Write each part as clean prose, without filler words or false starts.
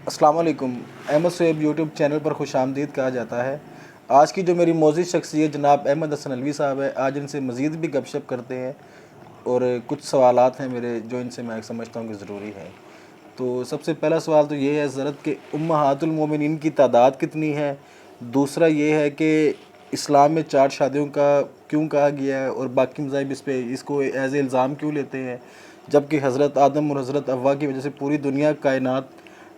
السلام علیکم۔ Ahmad Suhaib YouTube channel پر خوش آمدید کہا جاتا ہے۔ آج کی جو میری موزی شخصیت جناب احمد حسن علوی صاحب ہے، آج ان سے مزید بھی گپ شپ کرتے ہیں اور کچھ سوالات ہیں میرے جو ان سے میں سمجھتا ہوں کہ ضروری ہے۔ تو سب سے پہلا سوال تو یہ ہے حضرت کہ امہات المومنین کی تعداد کتنی ہے؟ دوسرا یہ ہے کہ اسلام میں 4 شادیوں کا کیوں کہا گیا ہے اور باقی مذاہب اس کو ایز اے الزام کیوں لیتے ہیں، جبکہ حضرت آدم اور حضرت حوا کی وجہ سے پوری دنیا کائنات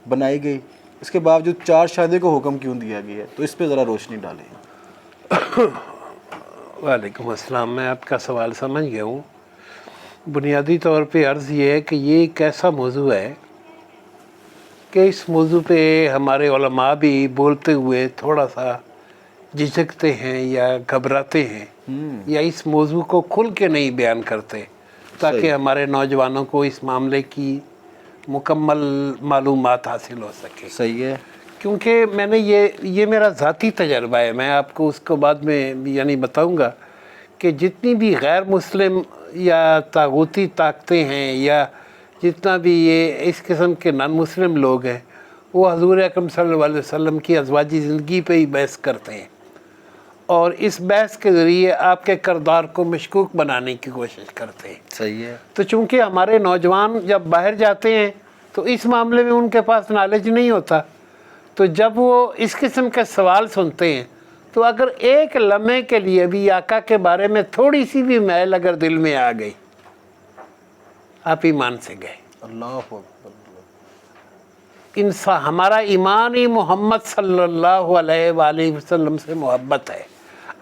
بنائی گئی، اس کے باوجود 4 شادی کو حکم کیوں دیا گیا ہے؟ تو اس پہ ذرا روشنی ڈالیں۔ وعلیکم السلام۔ میں آپ کا سوال سمجھ گیا ہوں۔ بنیادی طور پہ عرض یہ ہے کہ یہ ایک ایسا موضوع ہے کہ اس موضوع پہ ہمارے علماء بھی بولتے ہوئے تھوڑا سا جھجکتے ہیں یا گھبراتے ہیں یا اس موضوع کو کھل کے نہیں بیان کرتے تاکہ ہمارے نوجوانوں کو اس معاملے کی مکمل معلومات حاصل ہو سکے۔ صحیح ہے، کیونکہ میں نے یہ میرا ذاتی تجربہ ہے، میں آپ کو اس کو بعد میں یعنی بتاؤں گا کہ جتنی بھی غیر مسلم یا طاغوتی طاقتیں ہیں یا جتنا بھی یہ اس قسم کے نان مسلم لوگ ہیں، وہ حضور اکرم صلی اللہ علیہ وسلم کی ازواجی زندگی پہ ہی بحث کرتے ہیں اور اس بحث کے ذریعے آپ کے کردار کو مشکوک بنانے کی کوشش کرتے ہیں۔ صحیح ہے، تو چونکہ ہمارے نوجوان جب باہر جاتے ہیں تو اس معاملے میں ان کے پاس نالج نہیں ہوتا، تو جب وہ اس قسم کے سوال سنتے ہیں تو اگر ایک لمحے کے لیے بھی آقا کے بارے میں تھوڑی سی بھی میل اگر دل میں آ گئی، آپ ایمان سے گئے۔ اللہ اکبر۔ انسان ہمارا ایمان ہی محمد صلی اللہ علیہ وآلہ وسلم سے محبت ہے،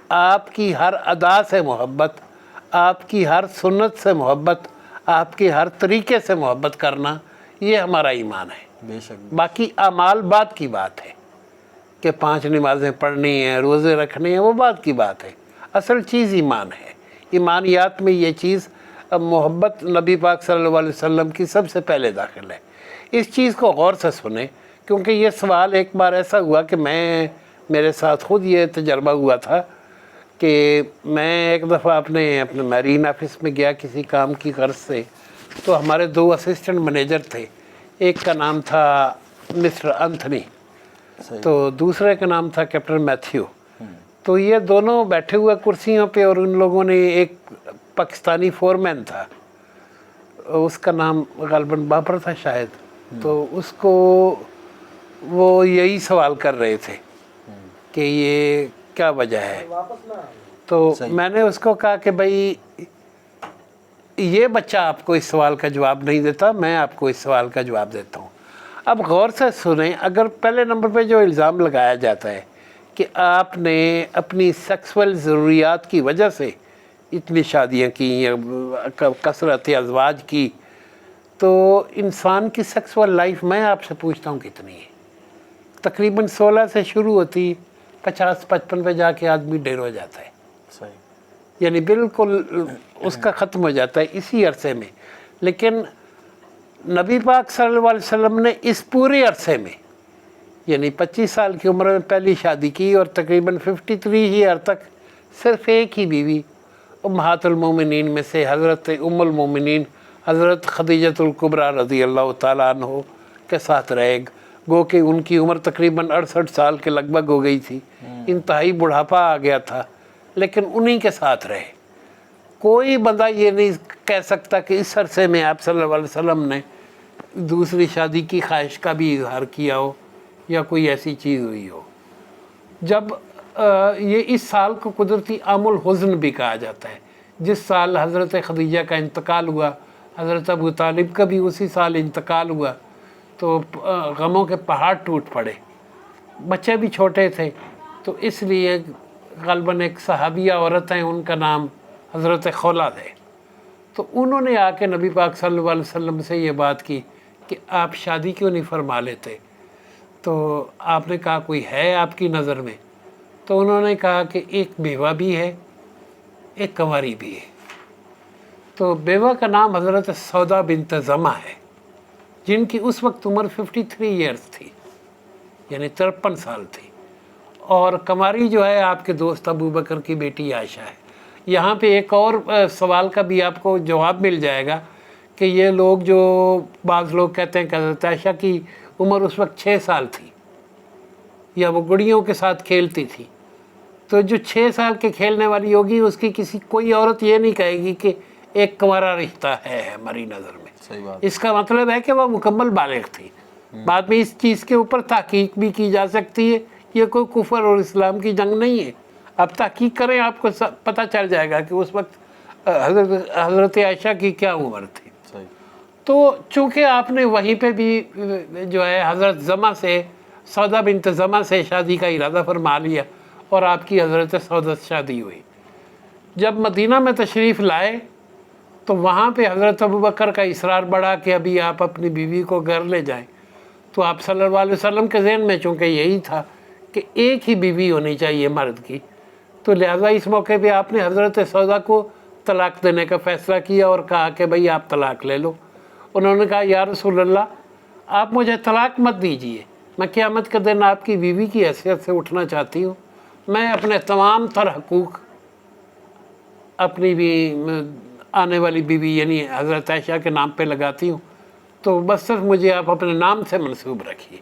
آپ کی ہر ادا سے محبت، آپ کی ہر سنت سے محبت، آپ کے ہر طریقے سے محبت کرنا، یہ ہمارا ایمان ہے۔ بے شک، باقی اعمال بعد کی بات ہے کہ 5 نمازیں پڑھنی ہیں، روزے رکھنے ہیں، وہ بعد کی بات ہے۔ اصل چیز ایمان ہے۔ ایمانیات میں یہ چیز محبت نبی پاک صلی اللہ علیہ وسلم کی سب سے پہلے داخل ہے۔ اس چیز کو غور سے سنیں، کیونکہ یہ سوال ایک بار ایسا ہوا کہ میرے ساتھ خود یہ تجربہ ہوا تھا کہ میں ایک دفعہ اپنے میرین آفس میں گیا کسی کام کی غرض سے، تو ہمارے 2 اسسٹنٹ مینیجر تھے، ایک کا نام تھا مسٹر انتھنی تو دوسرے کا نام تھا کیپٹن میتھیو۔ تو یہ دونوں بیٹھے ہوئے کرسیوں پہ اور ان لوگوں نے ایک پاکستانی فورمین تھا، اس کا نام غالباً بابر تھا شاید، تو اس کو وہ یہی سوال کر رہے تھے کہ یہ کیا وجہ ہے۔ تو میں نے اس کو کہا کہ بھائی یہ بچہ آپ کو اس سوال کا جواب نہیں دیتا، میں آپ کو اس سوال کا جواب دیتا ہوں۔ اب غور سے سنیں، اگر پہلے نمبر پہ جو الزام لگایا جاتا ہے کہ آپ نے اپنی سیکسول ضروریات کی وجہ سے اتنی شادیاں کی یا کثرت ازواج کی، تو انسان کی سیکسول لائف میں آپ سے پوچھتا ہوں کتنی ہے؟ تقریباً 16 سے شروع ہوتی، 50-55 پہ جا کے آدمی ڈیر ہو جاتا ہے، صحیح، یعنی بالکل اس کا ختم ہو جاتا ہے اسی عرصے میں۔ لیکن نبی پاک صلی اللہ علیہ وسلم نے اس پورے عرصے میں یعنی 25 سال کی عمر میں پہلی شادی کی اور تقریباً 53 ایئر تک صرف ایک ہی بیوی امہات المومنین میں سے حضرت ام المومنین حضرت خدیجۃ الکبریٰ رضی اللہ تعالیٰ عنہ کے ساتھ رہے، گو کہ ان کی عمر تقریباً 68 سال کے لگ بھگ ہو گئی تھی، انتہائی بڑھاپا آ گیا تھا، لیکن انہی کے ساتھ رہے۔ کوئی بندہ یہ نہیں کہہ سکتا کہ اس عرصے میں آپ صلی اللہ علیہ وسلم نے دوسری شادی کی خواہش کا بھی اظہار کیا ہو یا کوئی ایسی چیز ہوئی ہو۔ جب یہ اس سال کو قدرتی عام الحزن بھی کہا جاتا ہے، جس سال حضرت خدیجہ کا انتقال ہوا، حضرت ابو طالب کا بھی اسی سال انتقال ہوا، تو غموں کے پہاڑ ٹوٹ پڑے، بچے بھی چھوٹے تھے، تو اس لیے غالباً ایک صحابیہ عورت ہیں، ان کا نام حضرت خولہ ہے، تو انہوں نے آ کے نبی پاک صلی اللہ علیہ وسلم سے یہ بات کی کہ آپ شادی کیوں نہیں فرما لیتے؟ تو آپ نے کہا کوئی ہے آپ کی نظر میں؟ تو انہوں نے کہا کہ ایک بیوہ بھی ہے، ایک کنواری بھی ہے۔ تو بیوہ کا نام حضرت سودا بنت زمع ہے، جن کی اس وقت عمر 53 ایئرز تھی، یعنی 53 سال تھی، اور کنواری جو ہے آپ کے دوست ابو بکر کی بیٹی عائشہ ہے۔ یہاں پہ ایک اور سوال کا بھی آپ کو جواب مل جائے گا کہ یہ لوگ جو بعض لوگ کہتے ہیں کہ حضرت عائشہ کی عمر اس وقت 6 سال تھی، یا وہ گڑیوں کے ساتھ کھیلتی تھی، تو جو 6 سال کے کھیلنے والی ہوگی اس کی کوئی عورت یہ نہیں کہے گی کہ ایک کنوارا رشتہ ہے ہماری نظر میں۔ صحیح بات۔ اس کا مطلب ہے کہ وہ مکمل بالغ تھی۔ بعد میں اس چیز کے اوپر تحقیق بھی کی جا سکتی ہے، یہ کوئی کفر اور اسلام کی جنگ نہیں ہے۔ اب تحقیق کریں، آپ کو پتہ چل جائے گا کہ اس وقت حضرت عائشہ کی کیا عمر تھی۔ صحیح۔ تو چونکہ آپ نے وہیں پہ بھی جو ہے حضرت زما سے، سودا بنت زما سے شادی کا ارادہ فرما لیا، اور آپ کی حضرت سودا سے شادی ہوئی۔ جب مدینہ میں تشریف لائے تو وہاں پہ حضرت ابوبکر کا اصرار بڑھا کہ ابھی آپ اپنی بیوی کو گھر لے جائیں، تو آپ صلی اللہ علیہ وسلم کے ذہن میں چونکہ یہی تھا کہ ایک ہی بیوی ہونی چاہیے مرد کی، تو لہٰذا اس موقع پہ آپ نے حضرت سودا کو طلاق دینے کا فیصلہ کیا اور کہا کہ بھئی آپ طلاق لے لو۔ انہوں نے کہا یا رسول اللہ، آپ مجھے طلاق مت دیجئے، میں قیامت کے دن آپ کی بیوی کی حیثیت سے اٹھنا چاہتی ہوں، میں اپنے تمام تر حقوق اپنی بھی آنے والی بیوی یعنی حضرت عائشہ کے نام پہ لگاتی ہوں، تو بس صرف مجھے آپ اپنے نام سے منسوب رکھیے۔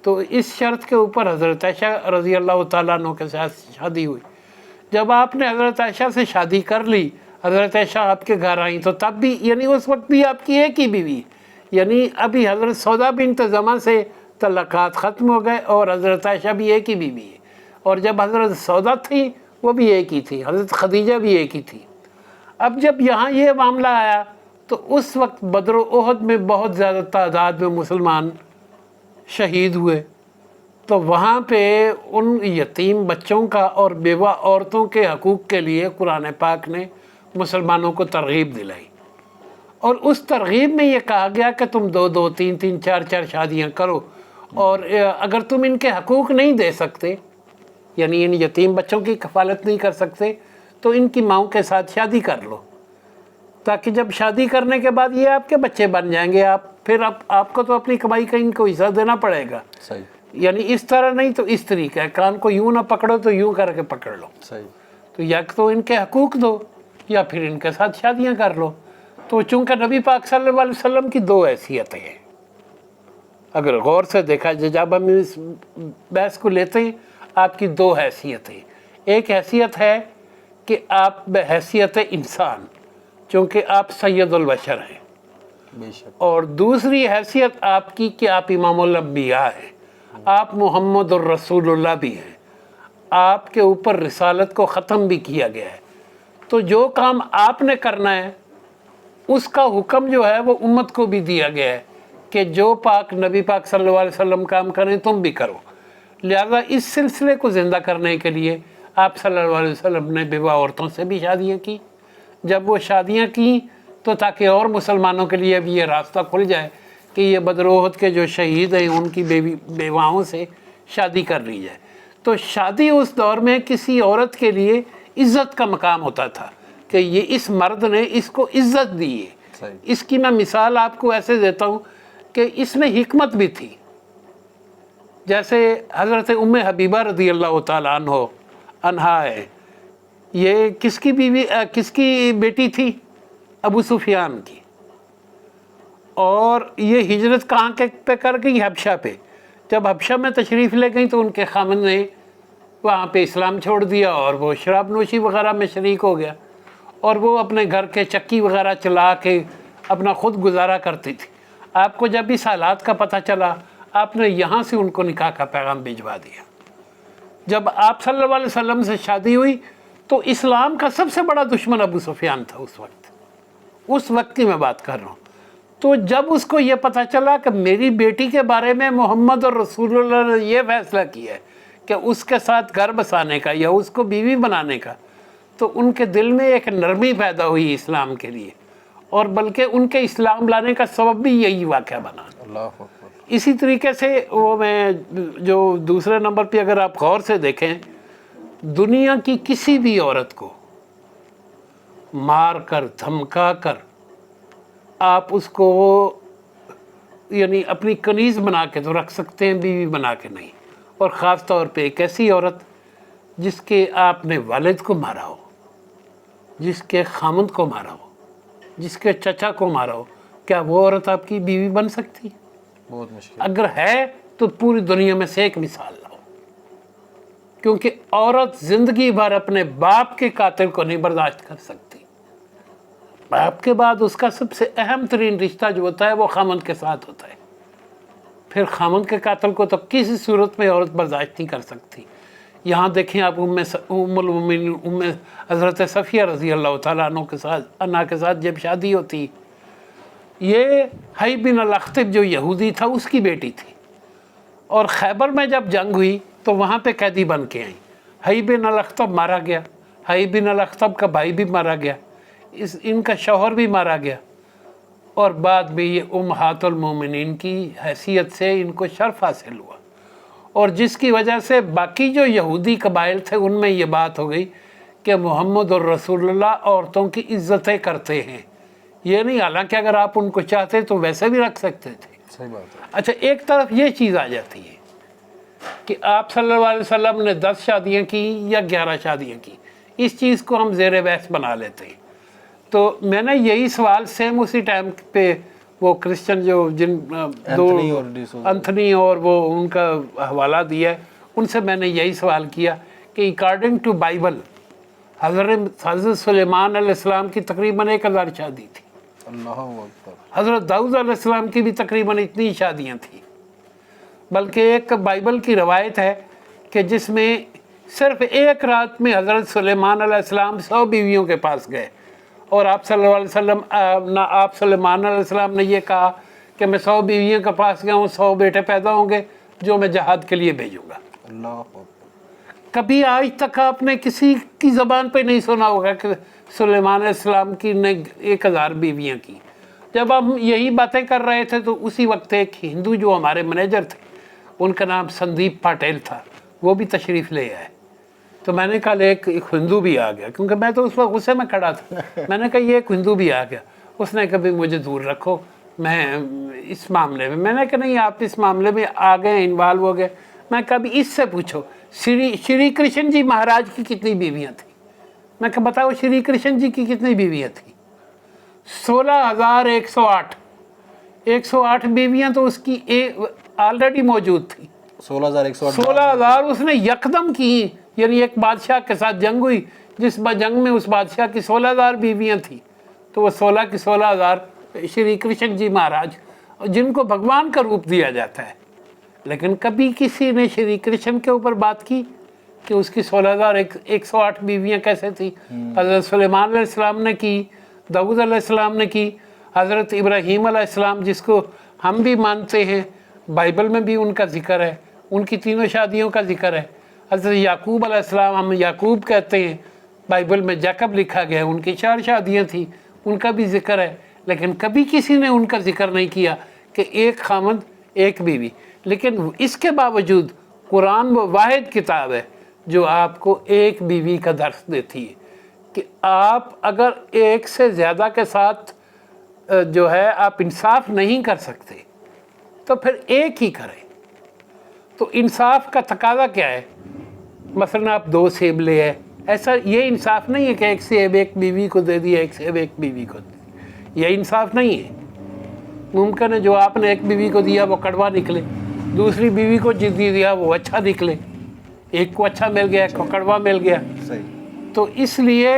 تو اس شرط کے اوپر حضرت عائشہ رضی اللہ تعالیٰ عنہ کے ساتھ شادی ہوئی۔ جب آپ نے حضرت عائشہ سے شادی کر لی، حضرت عائشہ آپ کے گھر آئیں، تو تب بھی یعنی اس وقت بھی آپ کی ایک ہی بیوی، یعنی ابھی حضرت سودا بنت زما سے تعلقات ختم ہو گئے اور حضرت عائشہ بھی ایک ہی بیوی ہے، اور جب حضرت سودا تھی وہ بھی ایک ہی تھی، حضرت خدیجہ بھی ایک ہی تھی۔ اب جب یہاں یہ معاملہ آیا تو اس وقت بدر و احد میں بہت زیادہ تعداد میں مسلمان شہید ہوئے، تو وہاں پہ ان یتیم بچوں کا اور بیوہ عورتوں کے حقوق کے لیے قرآن پاک نے مسلمانوں کو ترغیب دلائی، اور اس ترغیب میں یہ کہا گیا کہ تم 2 3 4 شادیاں کرو، اور اگر تم ان کے حقوق نہیں دے سکتے، یعنی ان یتیم بچوں کی کفالت نہیں کر سکتے، تو ان کی ماؤں کے ساتھ شادی کر لو، تاکہ جب شادی کرنے کے بعد یہ آپ کے بچے بن جائیں گے، پھر آپ کو تو اپنی کمائی کا ان کو حصہ دینا پڑے گا۔ صحیح۔ یعنی اس طرح نہیں تو اس طریقہ ہے، کان کو یوں نہ پکڑو تو یوں کر کے پکڑ لو۔ صحیح۔ تو یا تو ان کے حقوق دو یا پھر ان کے ساتھ شادیاں کر لو۔ تو چونکہ نبی پاک صلی اللہ علیہ وسلم کی 2 حیثیتیں ہیں، اگر غور سے دیکھا جائے، جب ہم اس بحث کو لیتے ہیں، آپ کی 2 حیثیتیں، ایک حیثیت ہے کہ آپ بحیثیت انسان، چونکہ آپ سید البشر ہیں، بے شک۔ اور دوسری حیثیت آپ کی کہ آپ امام الانبیاء ہیں، آپ محمد الرسول اللہ بھی ہیں، آپ کے اوپر رسالت کو ختم بھی کیا گیا ہے، تو جو کام آپ نے کرنا ہے اس کا حکم جو ہے وہ امت کو بھی دیا گیا ہے کہ جو پاک نبی پاک صلی اللہ علیہ وسلم کام کریں تم بھی کرو۔ لہذا اس سلسلے کو زندہ کرنے کے لیے آپ صلی اللہ علیہ وسلم نے بیوہ عورتوں سے بھی شادیاں کی۔ جب وہ شادیاں کیں تو تاکہ اور مسلمانوں کے لیے بھی یہ راستہ کھل جائے کہ یہ بدر و احد کے جو شہید ہیں ان کی بیواؤں سے شادی کر لی جائے۔ تو شادی اس دور میں کسی عورت کے لیے عزت کا مقام ہوتا تھا کہ یہ اس مرد نے اس کو عزت دی ہے۔ اس کی میں مثال آپ کو ایسے دیتا ہوں کہ اس میں حکمت بھی تھی۔ جیسے حضرت ام حبیبہ رضی اللہ تعالیٰ عنہا ہے، یہ کس کی بیوی، کس کی بیٹی تھی؟ ابو سفیان کی، اور یہ ہجرت کہاں پہ کر گئی؟ حبشہ پہ۔ جب حبشہ میں تشریف لے گئی تو ان کے خامن نے وہاں پہ اسلام چھوڑ دیا اور وہ شراب نوشی وغیرہ میں شریک ہو گیا، اور وہ اپنے گھر کے چکی وغیرہ چلا کے اپنا خود گزارا کرتی تھی۔ آپ کو جب اس حالات کا پتہ چلا، آپ نے یہاں سے ان کو نکاح کا پیغام بھجوا دیا۔ جب آپ صلی اللہ علیہ وسلم سے شادی ہوئی تو اسلام کا سب سے بڑا دشمن ابو سفیان تھا اس وقت کی میں بات کر رہا ہوں۔ تو جب اس کو یہ پتہ چلا کہ میری بیٹی کے بارے میں محمد اور رسول اللہ نے یہ فیصلہ کیا ہے کہ اس کے ساتھ گھر بسانے کا یا اس کو بیوی بنانے کا، تو ان کے دل میں ایک نرمی پیدا ہوئی اسلام کے لیے، اور بلکہ ان کے اسلام لانے کا سبب بھی یہی واقعہ بنا۔ اللہ اکبر۔ اسی طریقے سے وہ میں جو دوسرے نمبر پہ اگر آپ غور سے دیکھیں، دنیا کی کسی بھی عورت کو مار کر دھمکا کر آپ اس کو یعنی اپنی کنیز بنا کے تو رکھ سکتے ہیں، بیوی بنا کے نہیں۔ اور خاص طور پہ ایک ایسی عورت جس کے آپ نے والد کو مارا ہو، جس کے خامند کو مارا ہو، جس کے چچا کو مارا ہو، کیا وہ عورت آپ کی بیوی بن سکتی؟ بہت مشکل. اگر ہے تو پوری دنیا میں سے ایک مثال لاؤ. کیونکہ عورت زندگی بھر اپنے باپ کے قاتل کو نہیں برداشت کر سکتی. باپ کے بعد اس کا سب سے اہم ترین رشتہ جو ہوتا ہے وہ خامند کے ساتھ ہوتا ہے. پھر خامند کے قاتل کو تو کسی صورت میں عورت برداشت نہیں کر سکتی. یہاں دیکھیں آپ ام المومنین حضرت صفیہ رضی اللہ تعالیٰ عنہ کے ساتھ جب شادی ہوتی، یہ حی بن الاخطب جو یہودی تھا اس کی بیٹی تھی، اور خیبر میں جب جنگ ہوئی تو وہاں پہ قیدی بن کے آئیں. حی بن الاخطب مارا گیا، حی بن الاخطب کا بھائی بھی مارا گیا، ان کا شوہر بھی مارا گیا، اور بعد میں یہ امہات المومنین کی حیثیت سے ان کو شرف حاصل ہوا. اور جس کی وجہ سے باقی جو یہودی قبائل تھے ان میں یہ بات ہو گئی کہ محمد الرسول اللہ عورتوں کی عزتیں کرتے ہیں. یہ نہیں، حالانکہ اگر آپ ان کو چاہتے تو ویسے بھی رکھ سکتے تھے. صحیح بات ہے. اچھا، ایک طرف یہ چیز آ جاتی ہے کہ آپ صلی اللہ علیہ وسلم نے 10 شادیاں کی یا 11 شادیاں کی، اس چیز کو ہم زیر بحث بنا لیتے ہیں. تو میں نے یہی سوال سیم اسی ٹائم پہ وہ کرسچن جو جن دو انتھنی اور وہ ان کا حوالہ دیا ہے، ان سے میں نے یہی سوال کیا کہ اکارڈنگ ٹو بائبل حضرت سلیمان علیہ السلام کی تقریباً 1000 شادی تھی. اللہ اکبر. حضرت داؤد علیہ السلام کی بھی تقریباً اتنی شادیاں تھیں. بلکہ ایک بائبل کی روایت ہے کہ جس میں صرف ایک رات میں حضرت سلیمان علیہ السلام 100 بیویوں کے پاس گئے، اور آپ صلی اللہ علیہ وسلم آپ سلیمان علیہ السلام نے یہ کہا کہ میں 100 بیویوں کے پاس گیا ہوں، 100 بیٹے پیدا ہوں گے جو میں جہاد کے لیے بھیجوں گا. اللہ اکبر. کبھی آج تک آپ نے کسی کی زبان پہ نہیں سنا ہوگا کہ سلیمان علیہ السلام کی نے 1000 بیویاں کی. جب ہم یہی باتیں کر رہے تھے تو اسی وقت ایک ہندو جو ہمارے مینیجر تھے، ان کا نام سندیپ پاٹیل تھا، وہ بھی تشریف لے آئے. تو میں نے کہا ایک ہندو بھی آ گیا، کیونکہ میں تو اس وقت غصے میں کھڑا تھا. میں نے کہا یہ ایک ہندو بھی آ گیا. اس نے کبھی مجھے دور رکھو میں اس معاملے میں نے کہا نہیں، آپ اس معاملے میں آ گئے، انوالو ہو گئے. میں کبھی اس سے پوچھو شری کرشن جی مہاراج کی کتنی بیویاں تھیں؟ میں کہا بتاؤ شری کرشن جی کی کتنی بیویاں تھیں؟ 16,108. 108 بیویاں تو اس کی آلریڈی موجود تھیں. 16,000 اس نے یکدم کی. یعنی ایک بادشاہ کے ساتھ جنگ ہوئی، جس جنگ میں اس بادشاہ کی 16,000 بیویاں تھیں، تو وہ 16 کی 16,000 شری کرشن جی مہاراج، جن کو بھگوان کا روپ دیا جاتا ہے. لیکن کبھی کسی نے شری کرشن کے اوپر بات کی کہ اس کی 16,108 بیویاں کیسے تھیں؟ حضرت سلیمان علیہ السلام نے کی، داؤد علیہ السلام نے کی، حضرت ابراہیم علیہ السلام جس کو ہم بھی مانتے ہیں، بائبل میں بھی ان کا ذکر ہے، ان کی 3 شادیوں کا ذکر ہے. حضرت یعقوب علیہ السلام، ہم یعقوب کہتے ہیں، بائبل میں جیکب لکھا گیا ہے، ان کی 4 شادیاں تھیں، ان کا بھی ذکر ہے. لیکن کبھی کسی نے ان کا ذکر نہیں کیا کہ ایک خامند ایک بیوی. لیکن اس کے باوجود قرآن وہ واحد کتاب ہے جو آپ کو ایک بیوی کا درس دیتی ہے کہ آپ اگر ایک سے زیادہ کے ساتھ جو ہے آپ انصاف نہیں کر سکتے تو پھر ایک ہی کریں. تو انصاف کا تقاضا کیا ہے؟ مثلا آپ 2 سیب لے آئے، ایسا یہ انصاف نہیں ہے کہ ایک سیب ایک بیوی کو دے دیا، ایک سیب ایک بیوی کو دے دیا. یہ انصاف نہیں ہے. ممکن ہے جو آپ نے ایک بیوی کو دیا وہ کڑوا نکلے، دوسری بیوی کو جس دیا وہ اچھا نکلے. ایک کو اچھا مل گیا، ایک کو کڑوا مل گیا. تو اس لیے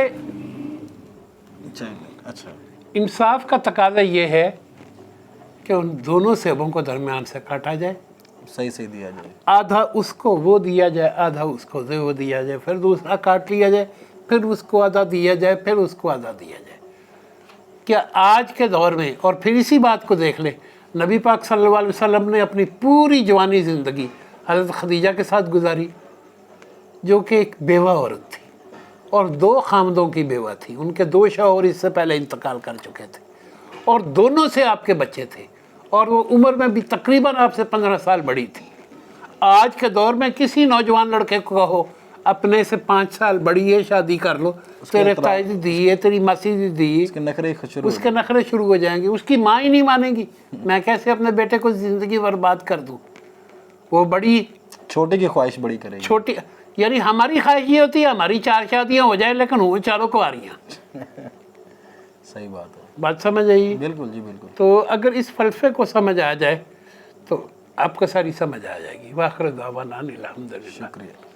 اچھا انصاف کا تقاضا یہ ہے کہ ان دونوں سیبوں کو درمیان سے کاٹا جائے، صحیح دیا جائے. آدھا اس کو وہ دیا جائے، آدھا اس کو وہ دیا جائے، پھر دوسرا کاٹ لیا جائے، پھر اس کو آدھا دیا جائے، پھر اس کو آدھا دیا جائے. کیا آج کے دور میں، اور پھر اسی بات کو دیکھ لیں، نبی پاک صلی اللہ علیہ وسلم نے اپنی پوری جوانی زندگی حضرت خدیجہ کے ساتھ گزاری، جو کہ ایک بیوہ عورت تھی اور 2 خامدوں کی بیوہ تھی. ان کے 2 شوہر اس سے پہلے انتقال کر چکے تھے، اور دونوں سے آپ کے بچے تھے، اور وہ عمر میں بھی تقریباً آپ سے 15 سال بڑی تھی. آج کے دور میں کسی نوجوان لڑکے کو کہو اپنے سے 5 سال بڑی ہے، شادی کر لو، تیرے تائی دی دی ہے، تیری ماسی دی دی ہے، اس کے نخرے شروع ہو جائیں گے. اس کی ماں ہی نہیں مانے گی. میں کیسے اپنے بیٹے کو زندگی برباد کر دوں؟ وہ بڑی چھوٹے کی خواہش بڑی کرے گی. چھوٹی، یعنی ہماری خواہش یہ ہوتی ہے ہماری 4 شادیاں ہو جائیں لیکن وہ چاروں کواریاں. صحیح بات ہے. بات سمجھ آئی؟ بالکل جی بالکل. تو اگر اس فلسفے کو سمجھ آ جائے تو آپ کو ساری سمجھ آ جائے گی. واخر دعوانا الحمدللہ. شکریہ.